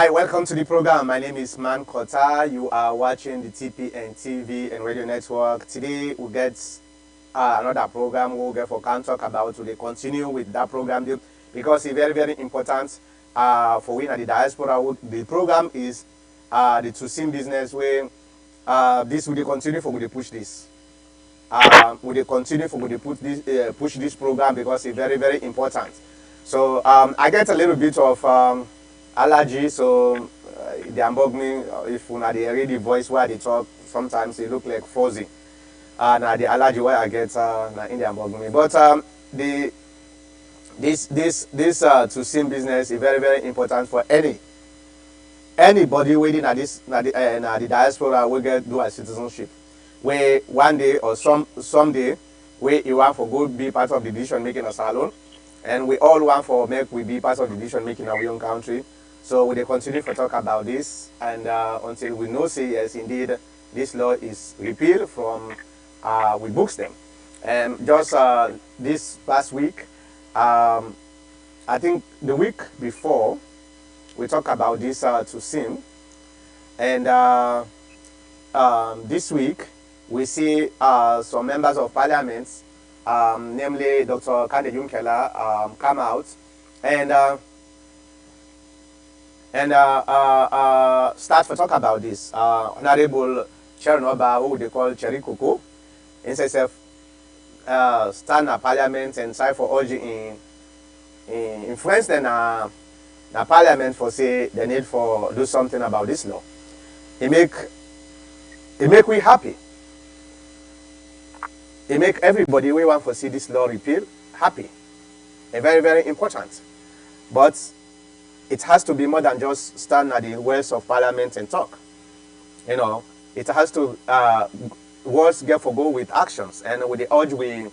Hi, welcome to the program. My name is Man Kota. You are watching the Tpn TV and Radio Network. Today we get another program we'll get for can talk about. Today continue with that program because it's very, very important for we in the diaspora. The program is the to sim business where this will continue for we to push this. We continue for we to push this program because it's very, very important. So I get a little bit of allergy, so they unbug me. If you hear the voice where they talk, sometimes it look like fuzzy. Now the allergy where I get in the unbug me. But this to sim business is very, very important for anybody waiting at this the diaspora will get dual citizenship. Where one day or someday where you want for good be part of the decision making of salon, and we all want for make we be part of the decision making of our own country. So we will continue to talk about this, and until we know say yes indeed this law is repealed from we books them. And just this past week, I think the week before we talk about this to sim, and this week we see some members of parliament, namely Dr. Kande Yunkela, come out and start to talk about this. Honorable Chernoba, who they call Cherry Coco, NSSF stand at parliament and try for urging in influence the parliament for say the need for do something about this law. It make we happy. It make everybody we want to see this law repealed happy. And very, very important. But it has to be more than just stand at the wells of parliament and talk. You know, it has to words get for go with actions. And with the urge we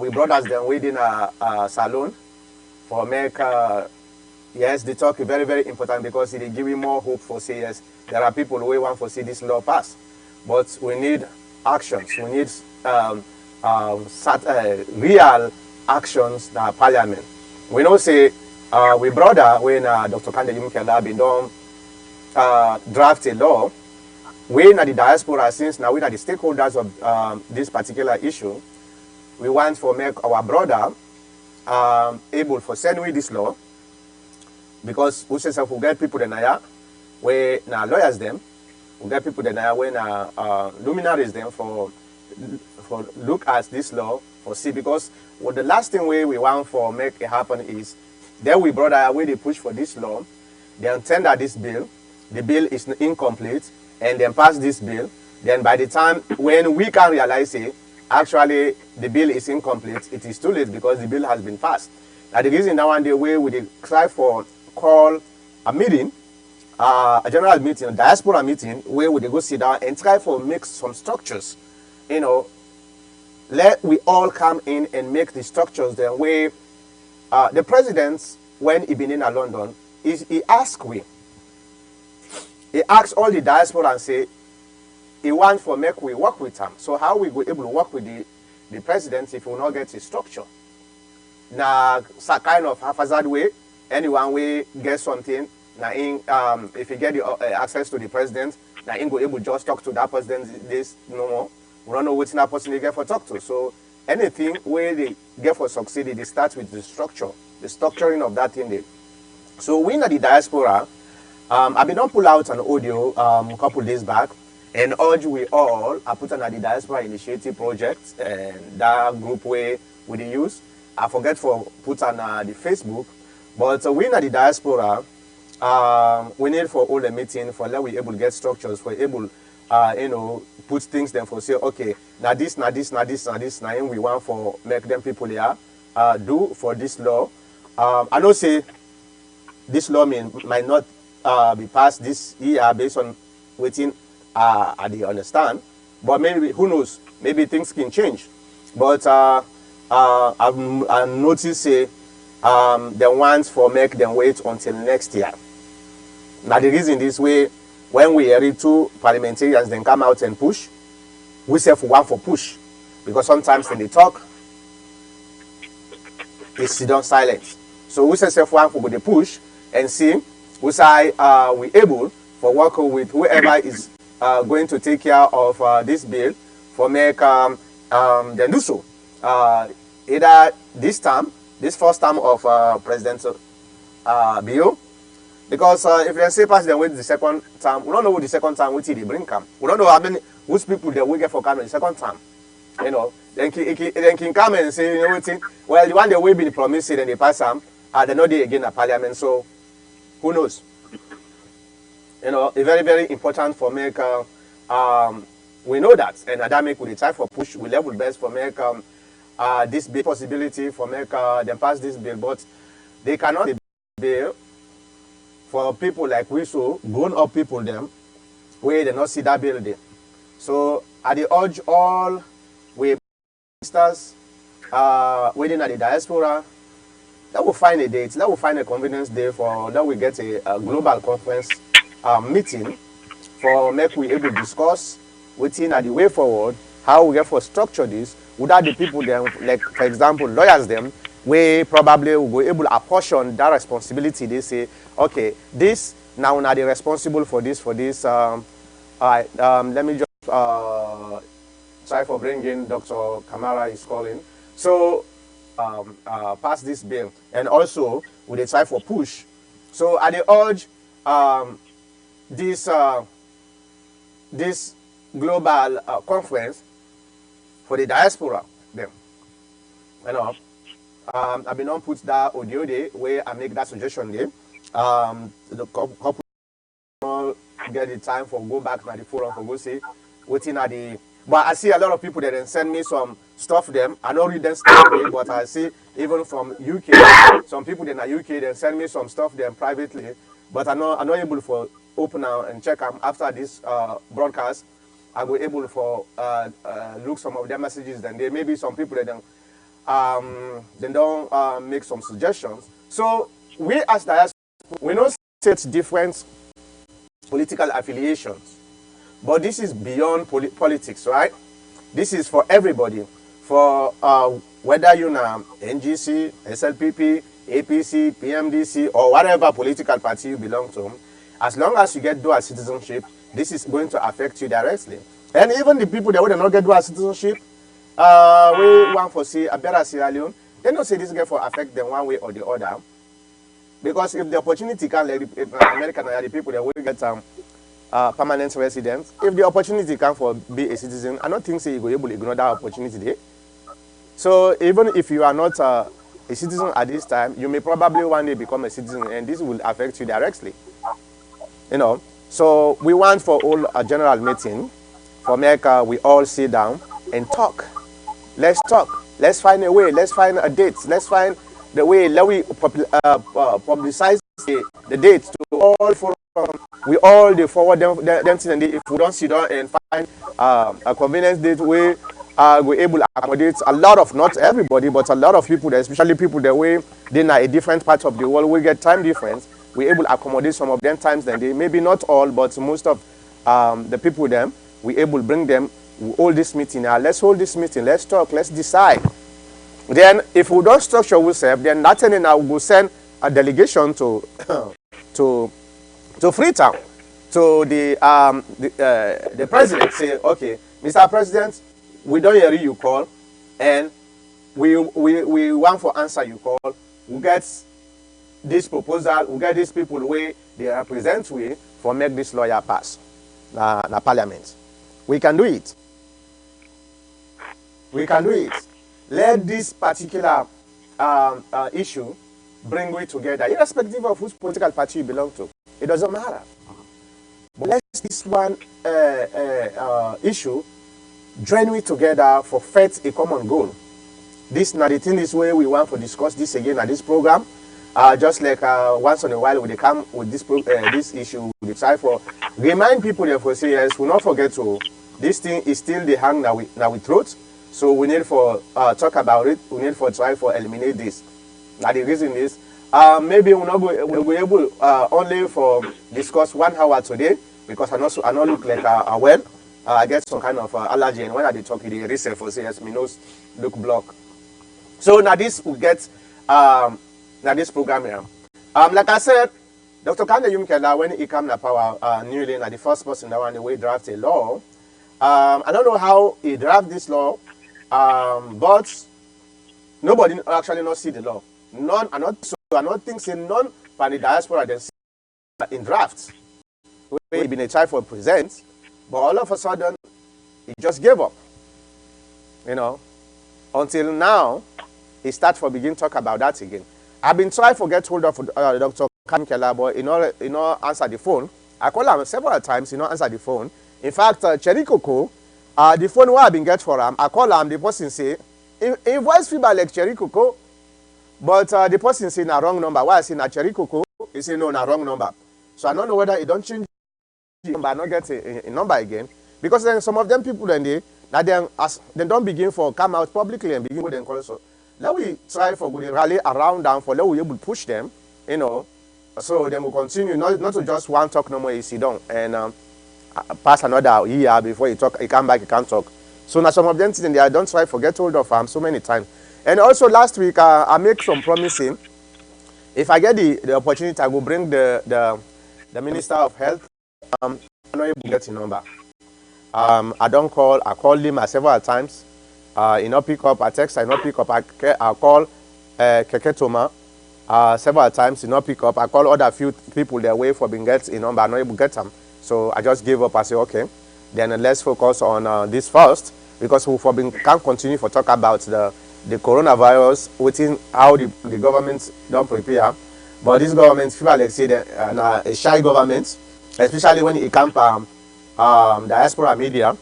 brothers them within a salon for make yes, the talk is very, very important because it give you more hope for say yes, there are people who want to see this law pass. But we need actions. We need real actions in parliament. We know say we brother when Dr. Kande Yunkela been done draft a law. We in the diaspora since now we are the stakeholders of this particular issue. We want to make our brother able for send we this law because we say we get people in there, we now lawyers them, we get people in there when luminaries them for look at this law for see because what the last thing we want for make it happen is then we brought away they push for this law, they tender this bill, the bill is incomplete, and then pass this bill. Then by the time when we can realize it, actually the bill is incomplete, it is too late because the bill has been passed. Now the reason that one day we try for call a meeting, a general meeting, a diaspora meeting, where we go sit down and try for make some structures, you know, let we all come in and make the structures then where the president, when he been in London, he asked all the diaspora and say, he wants for make we work with him. So how we go able to work with the president if we not get a structure? Now, some kind of haphazard way, anyone way get something. Now, if you get the access to the president, now he go able to just talk to that president. This no more. We don't know what that person they get for talk to. So anything where they get for succeed, they start with the structure, the structuring of that thing. There. So we in the diaspora, I've been pull out an audio a couple days back and urge we all I put on the diaspora initiative project and that group where we use. I forget for put on the Facebook, but we in the diaspora, we need for all the meeting for let we able to get structures for able you know, put things then for say, okay, now this, now we want for make them people here do for this law. I don't say this law might not be passed this year based on waiting I understand, but maybe who knows, maybe things can change. But I've noticed say the ones for make them wait until next year. Now the reason this way, when we hear two parliamentarians then come out and push, we say for one for push. Because sometimes when they talk, it's sit down silent. So we say for one for the push and see we say we able for work with whoever is going to take care of this bill for make them do so. Either this term, this first term of President bill, because if they say pass them with the second term, we don't know what the second term which they bring come. We don't know how many which people they will get for coming the second term. You know, then can come and say, you know what, well, the one they will be promised and they pass them, they know they again at parliament, so who knows? You know, it's very, very important for make we know that, and that make we try for push we level best for make this big possibility for make them pass this bill, but they cannot bill for people like we, so grown up people them where they not see that bill there. So I urge all we ministers within at the diaspora that will find a date, that will find a convenience day for that we get a global conference meeting for make we able to discuss within at the way forward how we get for structure this without the people them, like for example lawyers them, we probably will be able to apportion that responsibility. They say, okay, this now are they responsible for this let me just try for bringing Dr. Kamara is calling. So pass this bill, and also we they try for push. So I they urge this global conference for the diaspora them. You know, I've been on put that audio day where I make that suggestion there. The couple get the time for go back to the forum for go see waiting at the. But I see a lot of people that then send me some stuff them. I don't read them stuff there, but I see even from UK, some people in the UK then send me some stuff them privately. But I'm not able for open now and check them after this broadcast. I will able for look some of their messages. Then there may be some people that don't make some suggestions. So we as diaspora, we know state different political affiliations, but this is beyond politics, right? This is for everybody, for whether you're NGC, SLPP, APC, PMDC, or whatever political party you belong to. As long as you get dual citizenship, this is going to affect you directly. And even the people that will not get dual citizenship, we want for say a better Sierra Leone, they don't say this get for affect them one way or the other. Because if the opportunity can, like American the people that will get permanent residents, if the opportunity can for be a citizen, I don't think say you will be able to ignore that opportunity there. So even if you are not a citizen at this time, you may probably one day become a citizen, and this will affect you directly. You know, so we want for all a general meeting for America, we all sit down and talk. Let's talk. Let's find a way. Let's find a date. Let's find the way. Let we publicize the dates to all forums. We all forward them and if we don't sit down and find a convenience date where we're able to accommodate a lot of, not everybody, but a lot of people, especially people that way they are a different part of the world, we get time difference. We're able to accommodate some of them times then they maybe not all, but most of the people them, we able to bring them. We hold this meeting now. Let's hold this meeting. Let's talk. Let's decide. Then, if we don't structure ourselves, then nothing now will send a delegation to Freetown, to the president. Say, okay, Mr. President, we don't hear you call, and we want for answer you call. We get this proposal. We get these people where they represent we for make this lawyer pass na parliament. We can do it. We can do it. Let this particular issue bring we together, irrespective of which political party you belong to. It doesn't matter. But let this one issue join we together for fetch a common goal. This now the thing is where we want to discuss this again at this program. Just like once in a while, when they come with this issue, we try for remind people therefore say yes, we not forget to this thing is still the hang now we throat. So we need for talk about it. We need for try for eliminate this. Now the reason is maybe we'll be able only for discuss 1 hour today because I not look like well. I get some kind of allergy, and when I talk, the research for say yes, my nose look block. So now this will get now this program here. Like I said, Dr. Kande Yumkela, when he came to power newly, the first person that went away draft a law. I don't know how he draft this law, but nobody actually not see the law. None, I not so I not think say none from the diaspora then see in drafts. We been a try for present, but all of a sudden he just gave up. You know, until now he start for begin talk about that again. I've been trying to get hold of Dr. Kamkela, but he not answer the phone. I call him several times, he not answer the phone. In fact, Cherry Coco, the phone where I been get for him, I call him, the person say, in voice feedback like Cherry Coco, but the person say na wrong number. Why I say na Cherry Coco, he say no, na wrong number. So I don't know whether he don't change the number, not get a number again. Because then some of them people then they don't begin for come out publicly and begin with them call. So let we try for good rally around them for let we able to push them, you know. So then we'll continue, not to just one talk no more, you sit down and pass another year before you talk, you come back, you can't talk. So now some of them they don't try to get hold of them so many times. And also last week I make some promising. If I get the opportunity, I will bring the Minister of Health. I'm not able to get his number. I don't call. I called him several times. He not pick up. I text. I not pick up. I call Keke Toma several times. He not pick up. I call other few people their way for being get his number. I'm not able to get them. So I just gave up. I say okay. Then let's focus on this first because we can't continue for talk about the coronavirus, within how the government don't prepare. But this government, people like say that a shy government, especially when it comes from diaspora media.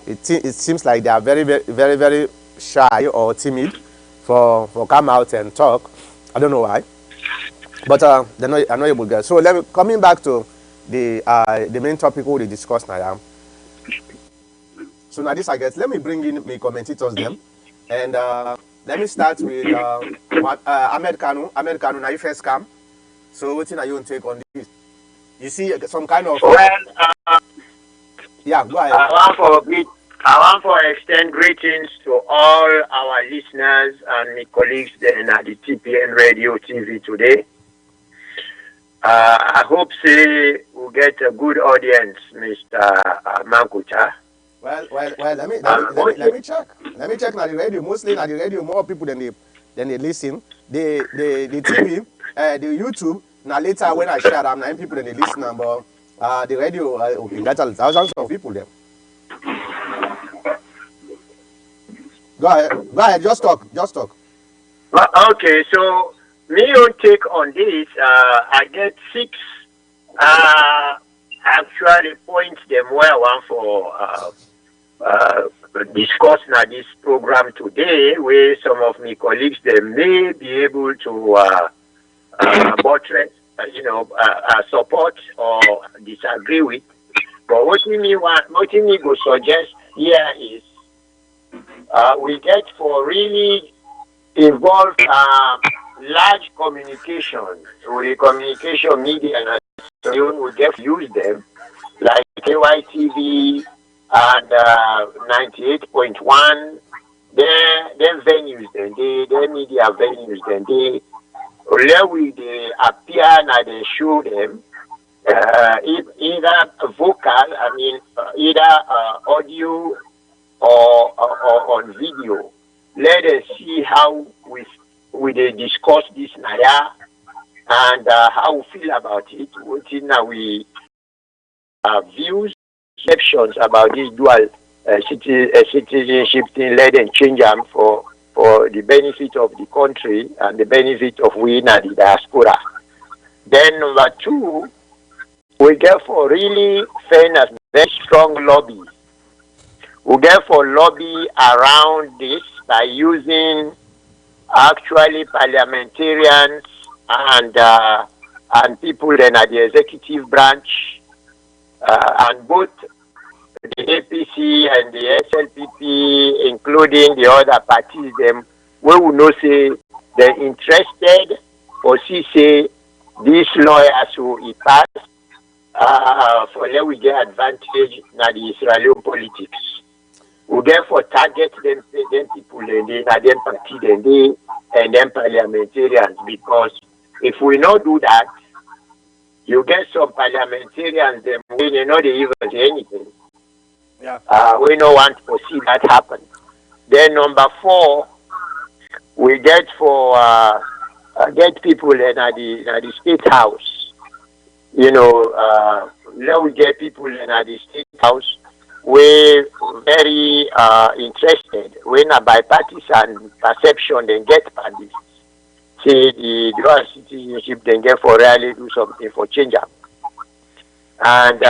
It seems like they are very, very, very, very shy or timid for come out and talk. I don't know why, but they're not able to get. So coming back to the main topic we discussed now. So now this I guess let me bring in my commentators them, and let me start with Ahmed Kanu. Ahmed Kanu, now you first come. So what thing are you going to take on this? You see some kind of yeah, go ahead. I want to extend greetings to all our listeners and my colleagues then at the TPN Radio TV today. I hope we'll get a good audience, Mr. Mankucha. Well. Let me check. Let me check now the radio. Mostly now the radio, more people than they listen. The TV, the YouTube. Now later when I share them, 9 people than they listen. But the radio, okay, that's thousands of people there. Go ahead. Just talk. Okay, so me own take on this. I get 6 actually points them where I want for discuss now this program today, where some of my colleagues they may be able to buttress, support or disagree with. But what me go suggest here is we get for really involve large communication with the communication media and so we get to use them like KYTV and 98.1 their venues then their media venues then they appear and they show them either vocal, either audio or on video. Let us see how we discuss this now and how we feel about it. What now we views, perceptions about this dual citizenship thing. Let them change them for the benefit of the country and the benefit of we in the diaspora. Then number 2, we get for really fairness, very strong lobby. We get for lobby around this by using actually parliamentarians and people then at the executive branch and both the APC and the SLPP, including the other parties, them we will know say they're interested or see say these lawyers who pass for let we get advantage na the Israeli politics. We get for target them people and then them party and then parliamentarians, because if we not do that, You get some parliamentarians, them, we they know they even say anything. Yeah. We don't want to see that happen. Then number 4, we get for get people in the state house. You know, now we get people in the state house. We very interested when a bipartisan perception then get parties. Say the dual citizenship then get for really do something for change up. And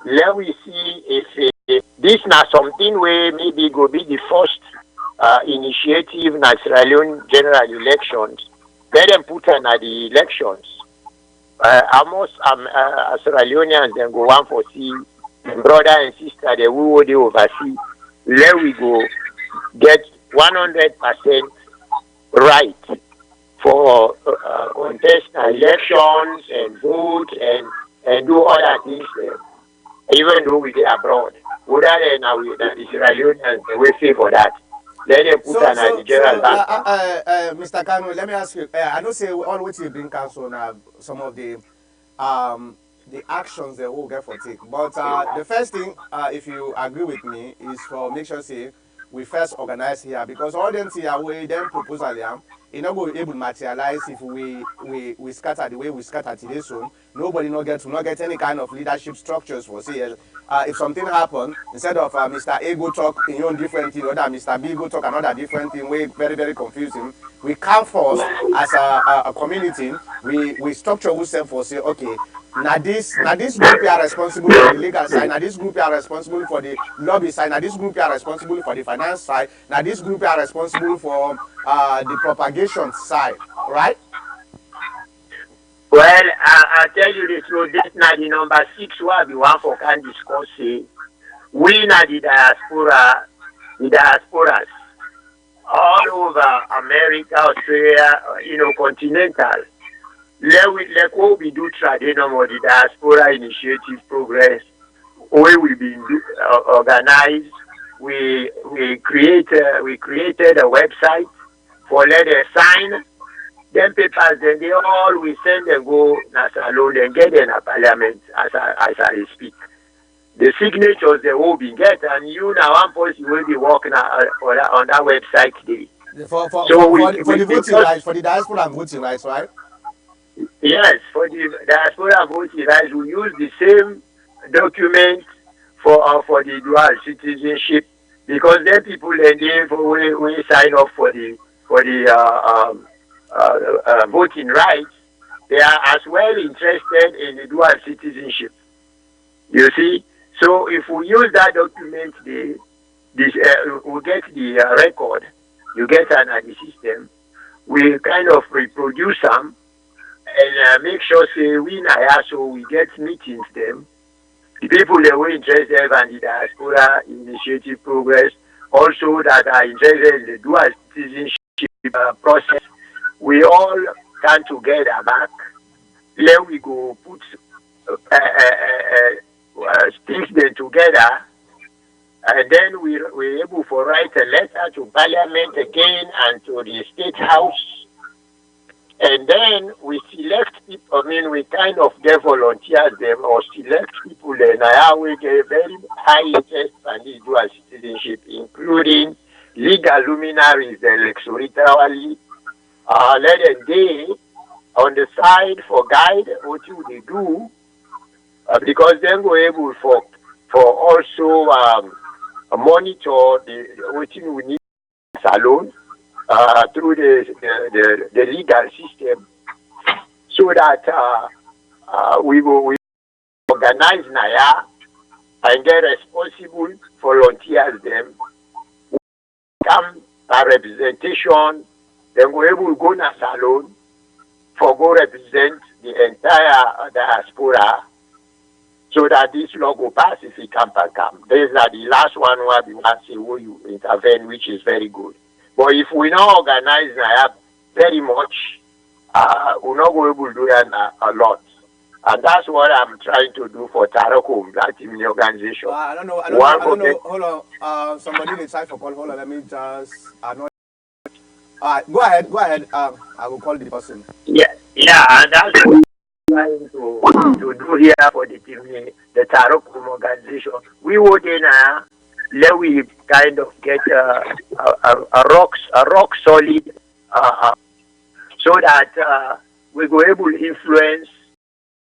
let we see if this not something where maybe go be the first initiative na Sierra Leone general elections. Let them put in at the elections. Almost Sierra Leoneans then go one for see brother and sister they will they oversee. Let we go get 100% right for contest elections and vote and do other things there. Even though we get abroad. Whether then the Sierra Leoneans they will favor that. Let them put an at the general bank. Mr. Kano, let me ask you. I know say all what you bring council now some of the actions they will get for take. But the first thing, if you agree with me, is for make sure say we first organize here because all them here we then proposal here. It not go able to materialize if we scatter the way we scatter today soon. Nobody not get any kind of leadership structures for say if something happen instead of Mr. A go talk in your own different thing, other Mr. B go talk another different thing, way very very confusing. We come first as a community. We structure ourselves for say okay. Now this group are responsible for the legal side. Now this group are responsible for the lobby side. Now this group are responsible for the finance side. Now this group are responsible for the propagation side, right? Well, I tell you the truth. This now the number 6 will be one for can discuss. We now the diasporas all over America, Australia, continental. Like what we do traditional the diaspora initiative progress, where we been organized. We created a website for let them sign. Them papers then they all we send them go alone and get in a parliament as I speak. The signatures they will be get and you now one person will be working on that website today. For the voting rights, for the diaspora and voting rights, right? Yes, for the diaspora voting rights, we use the same document for the dual citizenship because then people and they we sign up for the voting rights. They are as well interested in the dual citizenship. You see, so if we use that document, we get the record. You get an the system. We kind of reproduce them and make sure say we now so we get meetings them. The people that were interested in the diaspora initiative progress, also that are interested in the dual citizenship process, we all come together back. Then we go put things then together, and then we're able to write a letter to Parliament again and to the State House. And then we select people, we kind of get volunteers them or select people and we get very high interest in this dual citizenship, including legal luminaries electorally. Let them day on the side for guide what you they do, because then we're able for also monitor what you need alone. Through the legal system, so that we organize Naya and get responsible volunteers them come by representation, then we're able to go na salon for go represent the entire diaspora so that this law go pass if it can come. These are the last one where we want to see who you intervene, which is very good. But if we not organize Naya very much, we're not going to do that a lot. And that's what I'm trying to do for Tarakum, that in the organization. I don't know. Hold on. Somebody in try for call. Hold on. Let me just annoy. Go ahead. I will call the person. Yeah, and that's trying to do here for the team, the Tarokum organization. We would let we kind of get a rock solid, so that we go able to influence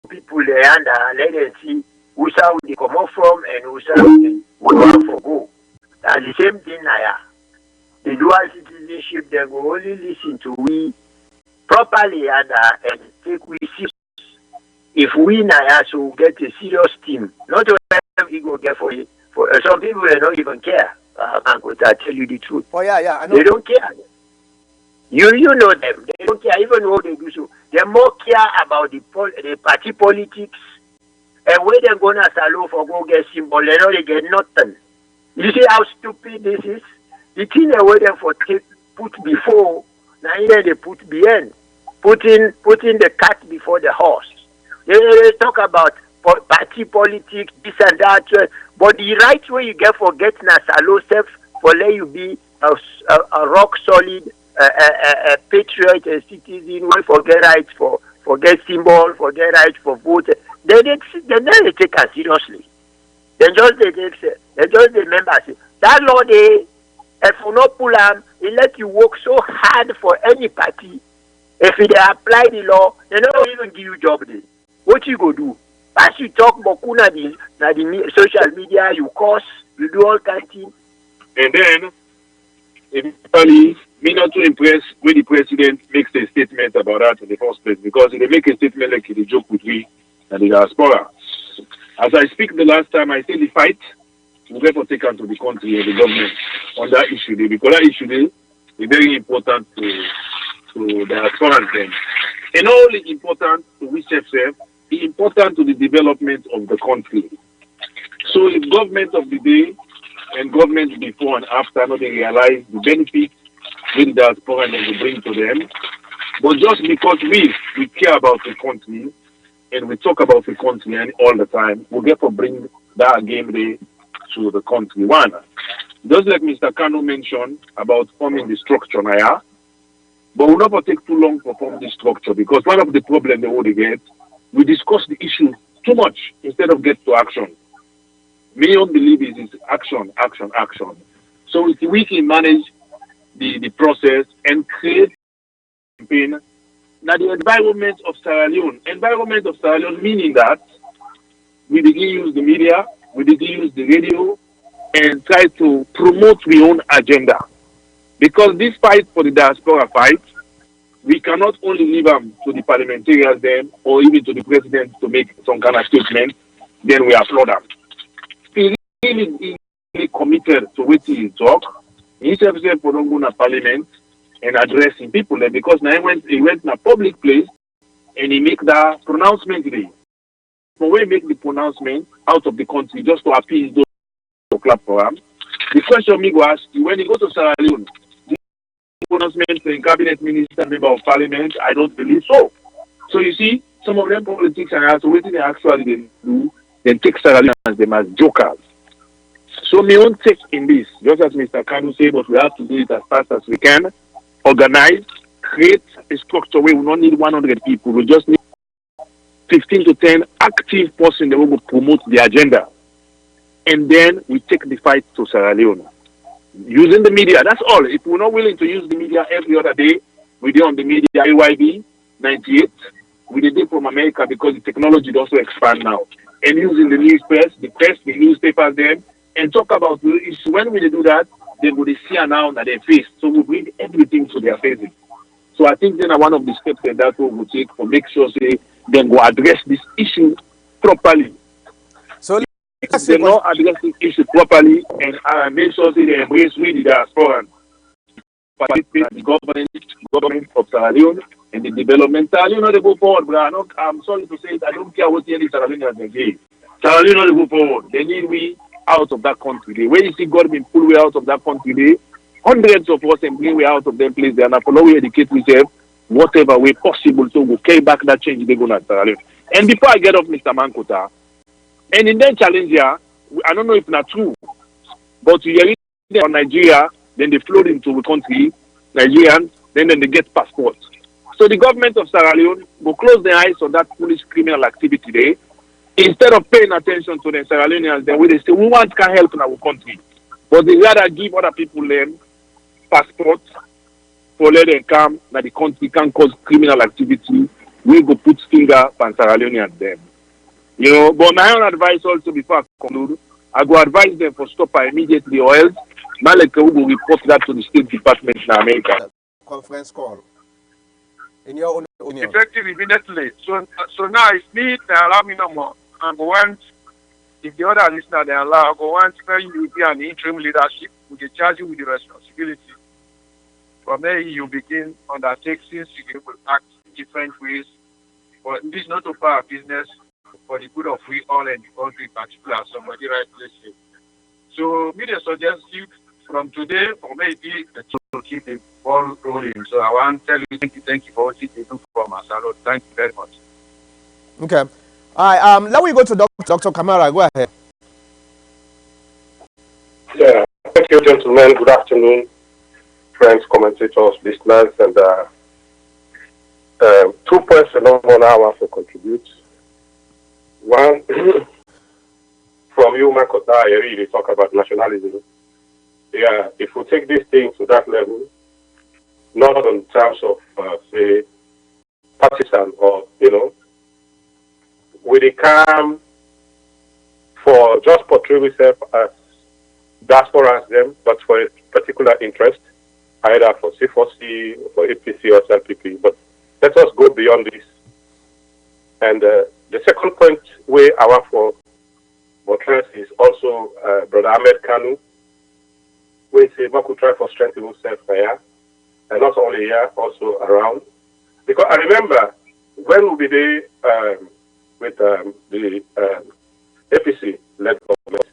people there and let them see who's how they come up from and who's how they want for go. And the same thing now, the dual citizenship, they will only listen to we properly and take we serious. If we now so get a serious team, not only we go get for it. For some people, they don't even care. I tell you the truth. Oh yeah, I know. They don't care. You know them. They don't care even what they do. So they more care about the party politics and where they're gonna salo for go get symbol. They know they get nothing. You see how stupid this is? The thing they wait them for put before, now here they put behind. Putting the cat before the horse. They talk about party politics, this and that, but the right way you get for getting a salo self for let you be a rock solid a patriot, a citizen, we forget rights for get symbol, forget rights for vote. They never take us seriously. They just remember that law if you not pull them, it let you work so hard for any party. If they apply the law, they don't even give you job there. What you go do? As you talk boku na the social media, you curse, you do all kind of things. And then, eventually, me not too impressed when the president makes a statement about that in the first place, because if they make a statement like he joke with me and the diaspora. As I speak the last time, I say the fight will get taken to the country and the government on that issue there, because that issue there is very important to diaspora and and only important to we self, important to the development of the country. So if government of the day and government before and after not they realize the benefits with the diaspora and they bring to them, but just because we care about the country and we talk about the country and all the time, we get to bring that game day to the country. One, just like Mr. Kano mentioned about forming the structure now, but we'll never take too long to form this structure, because one of the problems they would get, we discuss the issue too much instead of get to action. My own belief is action. So if we can manage the process and create a campaign, now the environment of Sierra Leone meaning that we begin use the media, we begin use the radio, and try to promote our own agenda. Because this fight for the diaspora fight, we cannot only leave them to the parliamentarians then, or even to the president to make some kind of statement, then we applaud them. He really committed to what he talk. He said for don't go to parliament and addressing people there, because now he went in a public place and he make that pronouncement there. So when he make the pronouncement out of the country just to appease those to clap for him, the question me go ask you, when you go to Sierra Leone, pronouncement to a cabinet minister, member of parliament, I don't believe so. So you see, some of them politics and also what they actually do, then take Sierra Leone as them as jokers. So my own take in this, just as Mr. Kanu said, but we have to do it as fast as we can, organize, create a structure where we don't need 100 people, we just need 15 to 10 active persons that will promote the agenda. And then we take the fight to Sierra Leone. Using the media, that's all. If we're not willing to use the media every other day, we do on the media AYB 98, we did it from America because the technology does also expand now. And using the news press, the newspapers then, and talk about the issue. When we do that, they will see now that their face. So we bring everything to their faces. So I think then one of the steps that we will take to make sure they then go address this issue properly. So they not address this issue properly and make sure they embrace with the diaspora, the government of Sierra Leone and the developmental. You know, they go forward, but I'm sorry to say it, I don't care what any Sierra Leoneans they say. Sierra Leone, they go forward. They need we out of that country. The way you see God being pulled way out of that country, they hundreds of us and bring way out of them place there, and I follow we educate ourselves whatever way possible so we carry back that change they go to Sierra Leone. And before I get off, Mr. Mankota, and in that challenge here, I don't know if not true, but you hear it on Nigeria, then they float into the country, Nigerians, then they get passports. So the government of Sierra Leone will close their eyes on that foolish criminal activity there. Instead of paying attention to the Sierra Leoneans, then we they say, we want can help in our country. But they rather give other people them passports for let them come, that the country can cause criminal activity. We go put finger on Sierra Leone at them. You know, but my own advice also before I conclude, I go advise them for stop her immediately or else Malek will report that to the State Department in America. Conference call. In your own opinion. Effective immediately. So now if me they allow me no more. I go want if the other listener they allow, I go want you be an interim leadership, we can charge you with the responsibility. From there you begin undertake since you will act in different ways. But this is not to our business for the good of we all and the country in particular, somebody rightly said. So me they suggest you from today or maybe to keep the ball rolling. So I want to tell you thank you for what you do for Masalo. Thank you very much. Okay. All right, let me go to Dr. Kamara. Go ahead. Yeah, thank you, gentlemen. Good afternoon, friends, commentators, listeners, and 2 points and 1 hour to contribute. One, from you, Makota, I really talk about nationalism. Yeah, if we take this thing to that level, not in terms of, say, partisan or, we come for just portray ourselves as diaspora as them, but for a particular interest, either for C4C, for APC, or SLPP. But let us go beyond this. And the second point where I want for address is also Brother Ahmed Kanu, we say we could try for strengthening himself here, and not only here, also around. Because I remember when we be there with the APC-led government,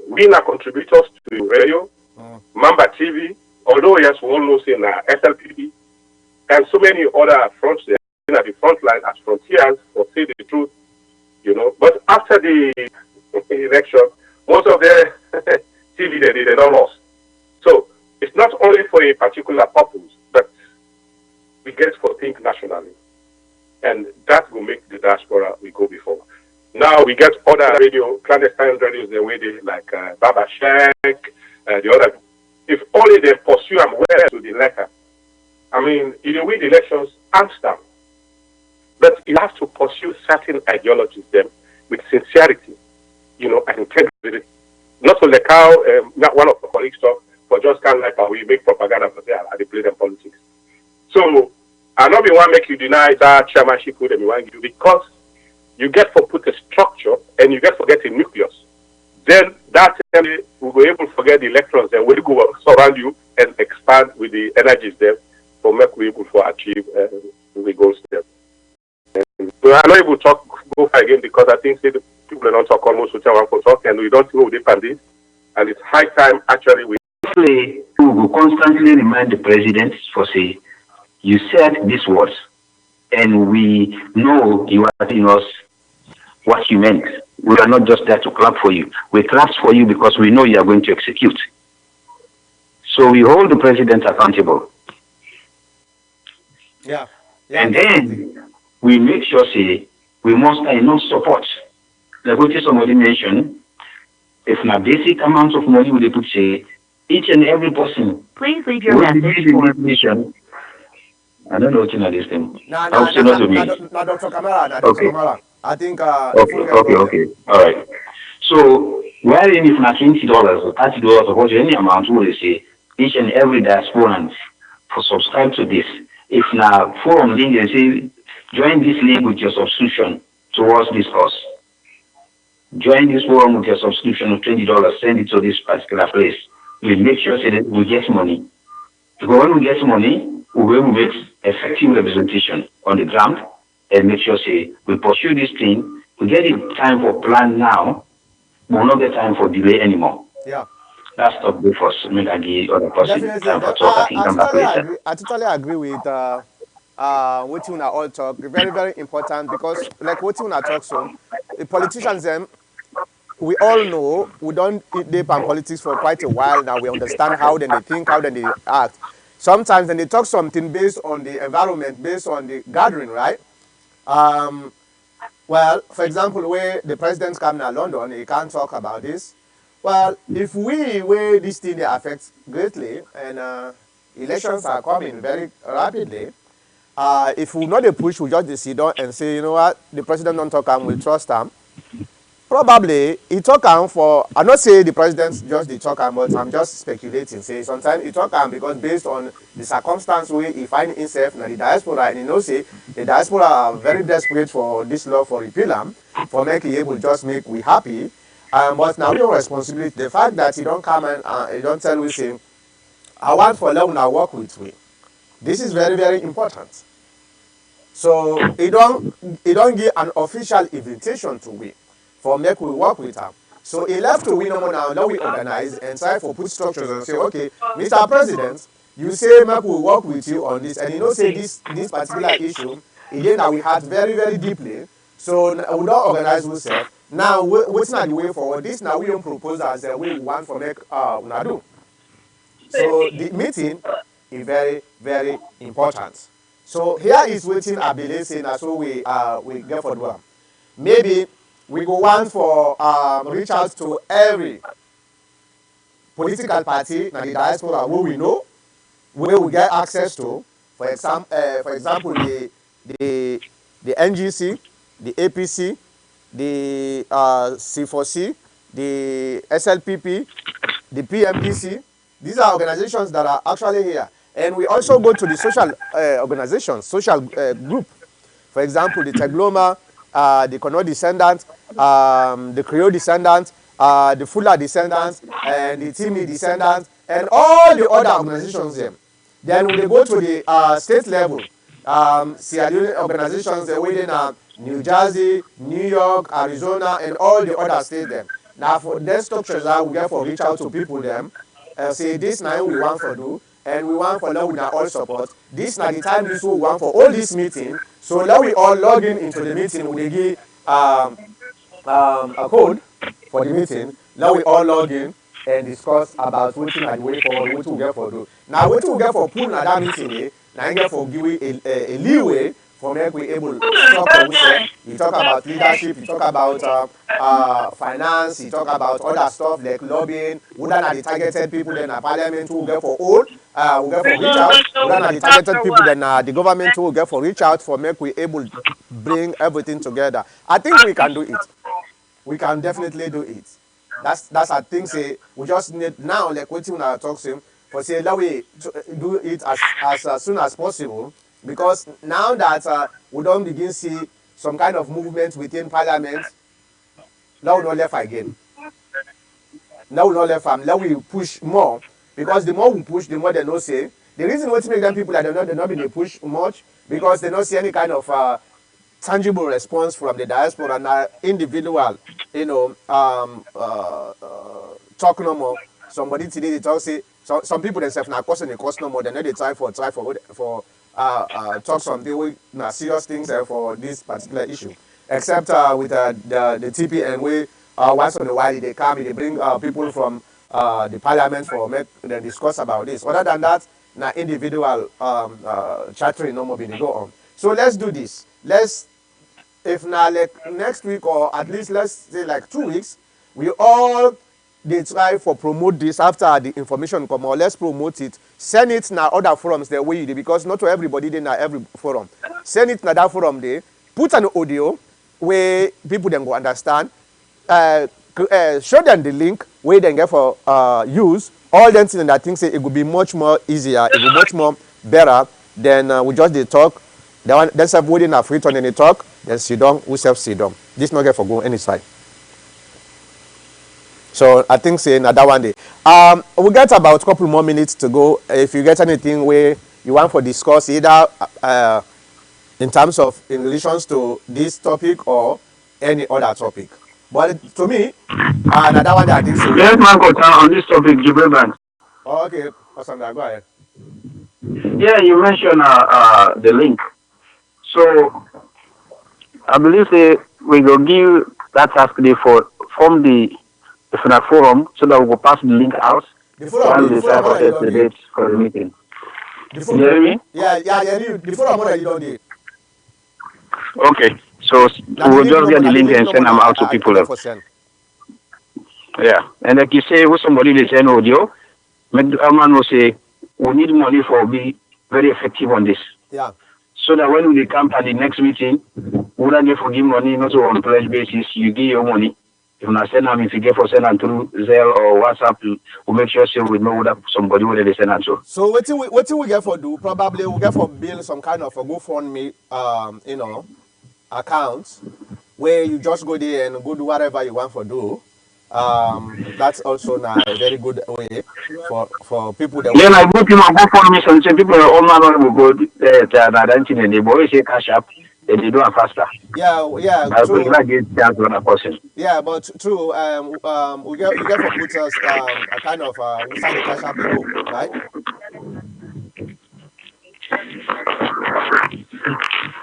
we are contributors to radio, Mamba TV, although yes, we all know in SLPP, and so many other fronts there, at the front line as frontiers, for say the truth, But after the election, most of their TV they don't lost. So it's not only for a particular purpose, but we get for think nationally. And that will make the diaspora we go before. Now we get other radio, clandestine radios, the way they like Baba Sheikh, the other. If only they pursue them well to the letter. I mean, in a way, the elections hands down. But you have to pursue certain ideologies them with sincerity, and integrity. Not to like how not one of the colleagues talk, but just kind of like how we make propaganda for them and they play them politics. So I know we want to make you deny that chairmanship with them you want to do because you get to put a structure and you get to get a nucleus. Then that we will be able to forget the electrons that will go surround you and expand with the energies there for make we able to achieve the goals there. So I'm not able to go again because I think people don't talk almost with our talk and we don't know the pandemic. And it's high time actually we will constantly remind the president for say, you said these words and we know you are telling us what you meant. We are not just there to clap for you. We clap for you because we know you are going to execute. So we hold the president accountable. Yeah. And then we make sure say we must enough support. Like what somebody mentioned, if na basic amount of money we put say each and every person. Please leave your message for nation. I don't know what you know this thing. No, Dr. Kamara. Okay. Kamara. I think okay. All right. So wherein if not $20 or $30 or any amount we say each and every diasporan for subscribe to this. If na forum link they say join this link with your subscription towards this cause. Join this forum with your subscription of $20, send it to this particular place. We make sure that we get money. Because when we get money, we will make effective representation on the ground and make sure say we pursue this thing. We get it time for plan now, we will not get time for delay anymore. Yeah. That's top good for us. Make I give other person time for talk. I can come back later. I totally agree with what you all talk. Very, very important because like what you talk so the politicians them we all know we don't deep on politics for quite a while now. We understand how then they think, how then they act. sometimes when they talk something based on the environment, based on the gathering, right? Well, for example, where the president come to London, he can't talk about this. Well, if we where this thing they affect greatly, and elections are coming very rapidly, if we not a push, we just sit down and say, you know what, the president don't talk and we trust him. Probably he talk am for, I not say the president just the talk am, but I'm just speculating. Say sometimes he talk am because based on the circumstance where he find himself in the diaspora, and you know say the diaspora are very desperate for this law for repeal am, for make it able just make we happy. But now we own responsibility. The fact that he don't come and he don't tell we say, I want for love now work with we. This is very, very important. So he don't give an official invitation to we for make we work with him. So he left to we no more now. Now we organize and try for put structures and say, okay, Mr. President, you say make we work with you on this, and you know say this particular issue, again that we had very, very deeply. So we don't organize ourselves. Now what's not the way forward? This now we don't propose as a way we want for make una do. So the meeting is very, very important. So here is waiting I believe saying that's what we get for do. Maybe we go want for reach out to every political party in the diaspora who we know, where we get access to. For example, the NGC, the APC, the C4C, the SLPP, the PMPC. These are organizations that are actually here. And we also go to the social organizations, social group. For example, the Tegloma, the Kono descendants, the Creole descendants, the Fula descendants, and the Timi descendants, and all the other organizations there. Then we go to the state level, Sierra Leone organizations within New Jersey, New York, Arizona, and all the other states there. Now for their structures we get for reach out to people them, say this now we want for do, and we want for now we all support. This now the time this we want for all this meeting. So now we all log in into the meeting. We give a code for the meeting. Now we all log in and discuss about what the way forward, what we get for do. Now what we get for pool na that meeting, now you get for give a leeway for make we able to talk about. You talk about leadership, you talk about finance, you talk about other stuff like lobbying. Whether are the targeted people then the parliament who get for all, we get for reach out. Whether are the targeted people then the government who get for reach out for make we able to bring everything together. I think we can do it. We can definitely do it. That's I think say we just need now like what you now talk to him for say that we do it as soon as possible. Because now that we don't begin see some kind of movement within parliament, now we not left again. Now we not left now we push more. Because the more we push, the more they don't say. The reason why to make them people that they're not being push much, because they don't see any kind of tangible response from the diaspora and individual, you know, talk no more. Somebody today they talk say some people themselves now cost no more. They know they try for talk something with serious things for this particular issue. Except with the TPN where once in a while they come, they bring people from the parliament for make them discuss about this. Other than that, now individual chattering no more being go on. So let's do this. Let's, if now like next week or at least let's say like 2 weeks, we all they try for promote this after the information come out. Let's promote it. Send it na other forums the way you do, because not to everybody they na every forum. Send it na that forum there. Put an audio where people then go understand. Show them the link where they get for use. All them things, and I think say it would be much more easier. It would be much more better than we just they talk. Then self waiting a free turn and they talk. Then sit down. We self sit down. This not get for go any side. So I think say another one day. We got about a couple more minutes to go. If you get anything where you want for discuss either in terms of in relations to this topic or any other topic. But to me, another one that I think so. Yes, Marco, on this topic, Jibril Bank. Oh, okay, awesome. Go ahead. Yeah, you mentioned the link. So I believe we will give that task day for from the forum so that we will pass the link out The forum, and decide for the date for the meeting. You hear me? The forum already done it. Okay. So we'll just get the link and send them out to people. Yeah. And like you say, with somebody they send audio, man will say, we need money for be very effective on this. Yeah. So that when we come at the next meeting, we don't get for give money, not on pledge basis, you give your money. If not send them, if you get for send them through Zelle or WhatsApp, we'll make sure we know that somebody will they send them to. So what we get for do? Probably we get for build some kind of a GoFundMe, account where you just go there and go do whatever you want for do. That's also a very good way for people that. Yeah, like go for me. Some people all man will go to and they always say cash up. They do it faster. Yeah, true. Person. Yeah, but true. We get for put us a kind of inside the cash app below, right?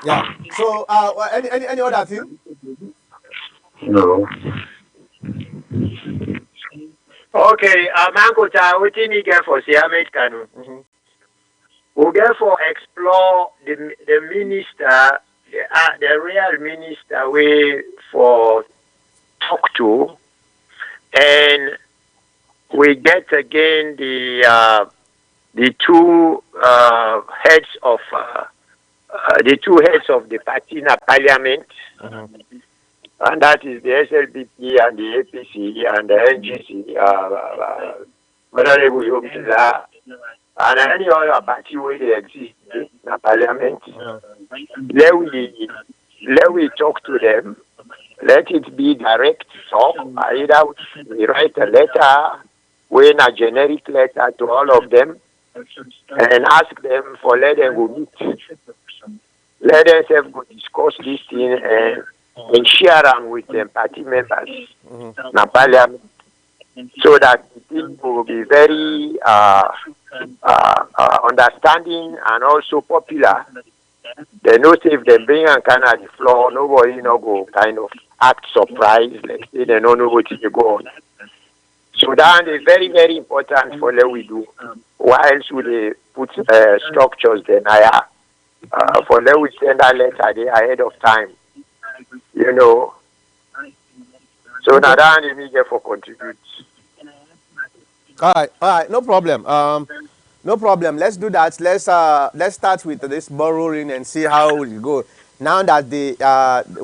Yeah. So any other thing? No. Okay, Mankota, what do you get for Siamese Kanu? We get for explore the minister, the real minister way for talk to, and we get again the two heads of the party in the parliament. And that is the SLPP and the APC and the NGC, Honorable Yomila, and any other party where they exist in the parliament. Let we talk to them. Let it be direct talk. Either we write a letter, when a generic letter to all of them, and ask them for let them go meet. Let them go discuss this thing and share them with them party members in parliament, so that people will be very understanding and also popular. They know if they bring a kind of the floor, nobody go kind of act surprised, like say they don't know what to go on. So that is very, very important for what we do. Whilst we put structures then for let we send a letter there ahead of time. So now that is easier for contribute. All right, no problem. No problem. Let's do that. Let's start with this borrowing and see how it go. Now that we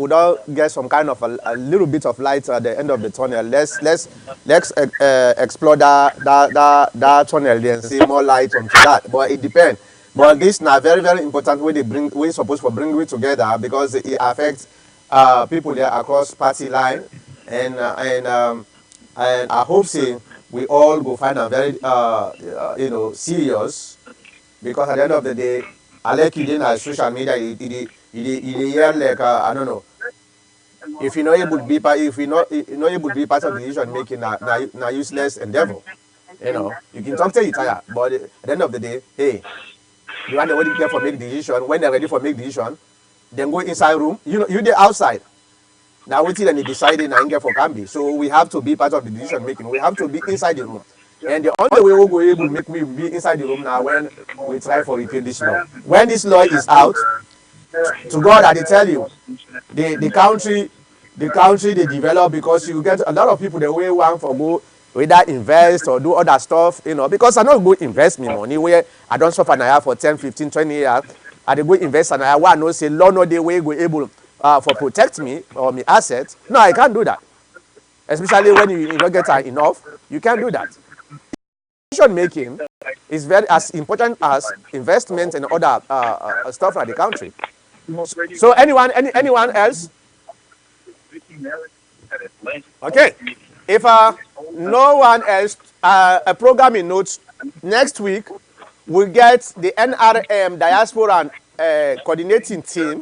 don't get some kind of a little bit of light at the end of the tunnel, let's explore that tunnel and see more light onto that. But it depends. But this now very, very important way we supposed to bring it together, because it affects people there across party line, and I hope we all go find a very serious, because at the end of the day, I like it in social media. It hear like I don't know. If you know able to be part, if you not able to be part of the decision making, na useless endeavor. You can talk to each other, but at the end of the day, hey, you want the way care for make decision. When they're ready for make decision, then go inside room. You the outside. Now we till and deciding and get for can be. So we have to be part of the decision making. We have to be inside the room. And the only way we'll go able to make me be inside the room now when we try for repeal this law. When this law is out, to God I tell you, the country they develop, because you get a lot of people the way want for go whether invest or do other stuff, because I not go invest me money where I don't suffer now for 10, 15, 20 years. I dey go invest and I want no say law no dey way go able for protect me or me assets. No, I can't do that. Especially when you don't get enough, you can't do that. Decision making is very as important as investment and other stuff in the country. So anyone else? Okay. If no one else, a programming notes next week we get the NRM diaspora coordinating team